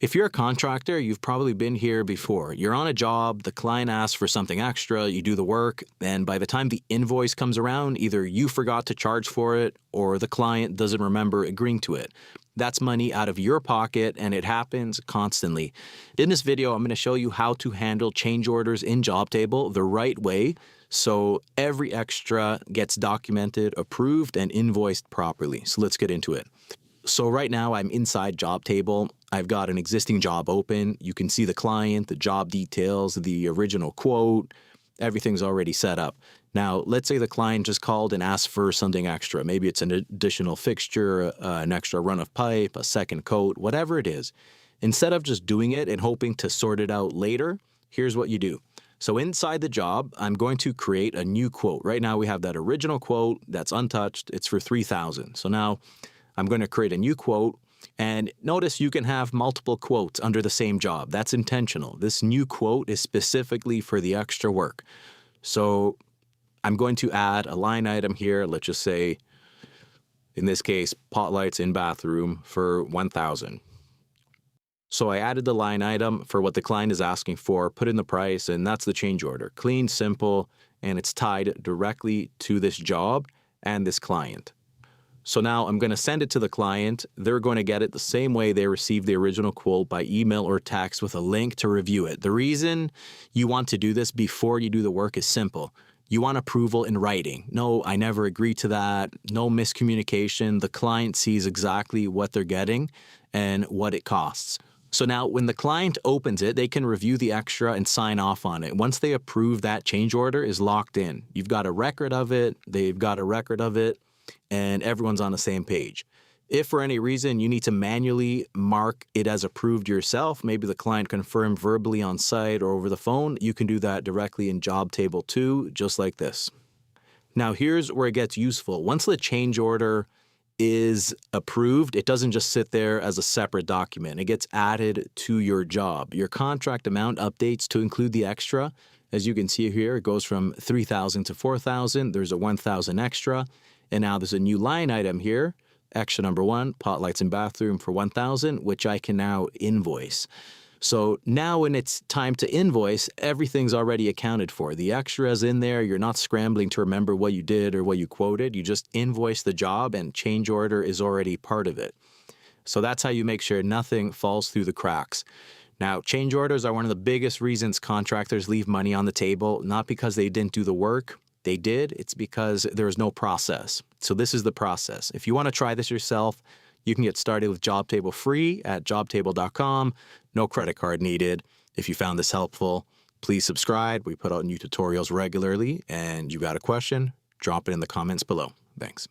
If you're a contractor, you've probably been here before. You're on a job, the client asks for something extra, you do the work, and by the time the invoice comes around, either you forgot to charge for it or the client doesn't remember agreeing to it. That's money out of your pocket, and it happens constantly. In this video, I'm going to show you how to handle change orders in Jobtable the right way so every extra gets documented, approved, and invoiced properly. So let's get into it. So right now I'm inside Jobtable. I've got an existing job open. You can see the client, the job details, the original quote, everything's already set up. Now, let's say the client just called and asked for something extra. Maybe it's an additional fixture, an extra run of pipe, a second coat, whatever it is. Instead of just doing it and hoping to sort it out later, here's what you do. So inside the job, I'm going to create a new quote. Right now we have that original quote that's untouched. It's for $3,000. So now I'm going to create a new quote, and notice you can have multiple quotes under the same job. That's intentional. This new quote is specifically for the extra work. So I'm going to add a line item here. Let's just say, in this case, pot lights in bathroom for $1,000. So I added the line item for what the client is asking for, put in the price, and that's the change order. Clean, simple, and it's tied directly to this job and this client. So now I'm going to send it to the client. They're going to get it the same way they received the original quote, by email or text with a link to review it. The reason you want to do this before you do the work is simple. You want approval in writing. No, I never agreed to that. No miscommunication. The client sees exactly what they're getting and what it costs. So now when the client opens it, they can review the extra and sign off on it. Once they approve, that change order is locked in. You've got a record of it. They've got a record of it. And everyone's on the same page. If for any reason you need to manually mark it as approved yourself, maybe the client confirmed verbally on site or over the phone, you can do that directly in Jobtable too, just like this. Now here's where it gets useful. Once the change order is approved, it doesn't just sit there as a separate document. It gets added to your job. Your contract amount updates to include the extra. As you can see here, it goes from $3,000 to $4,000. There's a $1,000 extra. And now there's a new line item here, extra number 1, pot lights in bathroom for $1,000, which I can now invoice. So now when it's time to invoice, everything's already accounted for. The extra's in there. You're not scrambling to remember what you did or what you quoted. You just invoice the job and change order is already part of it. So that's how you make sure nothing falls through the cracks. Now, change orders are one of the biggest reasons contractors leave money on the table, not because they didn't do the work. They did. It's because there is no process. So this is the process. If you want to try this yourself, you can get started with Jobtable free at jobtable.com. No credit card needed. If you found this helpful, please subscribe. We put out new tutorials regularly, and you got a question, drop it in the comments below. Thanks.